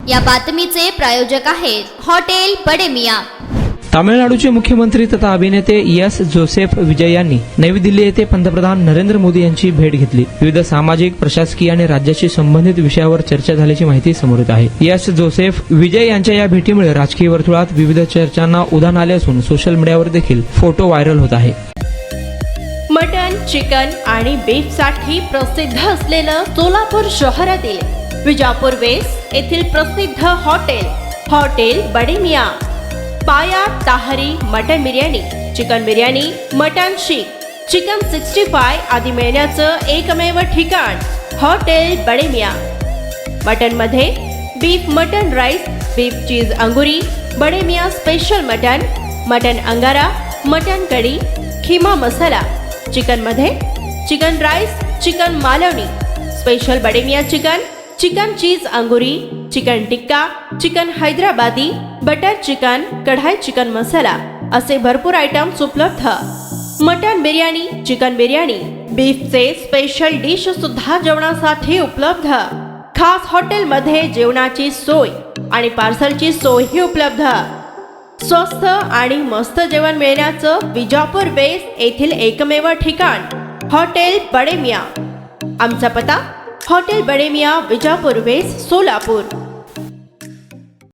या बातमीचे प्रायोजक आहेत हॉटेल बडे मियां। तामिळनाडूचे मुख्यमंत्री तथा अभिनेते एस जोसेफ विजय यांनी नवी दिल्ली येथे पंतप्रधान नरेंद्र मोदी यांची भेट घेतली। विविध सामाजिक, प्रशासकीय आणि राज्याशी संबंधित विषयावर चर्चा झाल्याची माहिती समोर येत आहे। एस जोसेफ विजय यांच्या या भेटीमुळे राजकीय वर्तुळात विविध चर्चांना उधाण आले असून सोशल मीडियावर देखील फोटो व्हायरल होत आहे। मटन, चिकन आणि बीफ साठी प्रसिद्ध असलेलं सोलापूर शहरातील विजापूर वेस्ट येथील प्रसिद्ध हॉटेल बडे मियां। पाया ताहरी mutton biryani, chicken biryani, mutton शीख, चिकन 65 आदी मिळण्याचं एकमेव ठिकाण हॉटेल बडे मियां। मटन मध्ये beef mutton rice, beef cheese अंगुरी, बडे मियां स्पेशल मटन अंगारा, मटन कढी, खिमा मसाला। चिकन मध्ये chicken rice, chicken Malvani, special Bade Miyan chicken cheese अंगुरी, chicken tikka, chicken Hyderabadi, butter chicken, kadai chicken masala असे भरपूर आयटम्स उपलब्ध। मटन बिर्याणी, चिकन बिर्याणी, बीफचे स्पेशल डिश सुद्धा जेवणासाठी उपलब्ध। खास हॉटेलमध्ये जेवणाची सोय आणि पार्सलची सोयही उपलब्ध। स्वस्त आणि मस्त जेवण मिळण्याचं विजापूर वेस्ट येथील एकमेव ठिकाण हॉटेल बडे मियां। आमचा पत्ता हॉटेल बडे मियां, विजापूर वेस्ट, सोलापूर।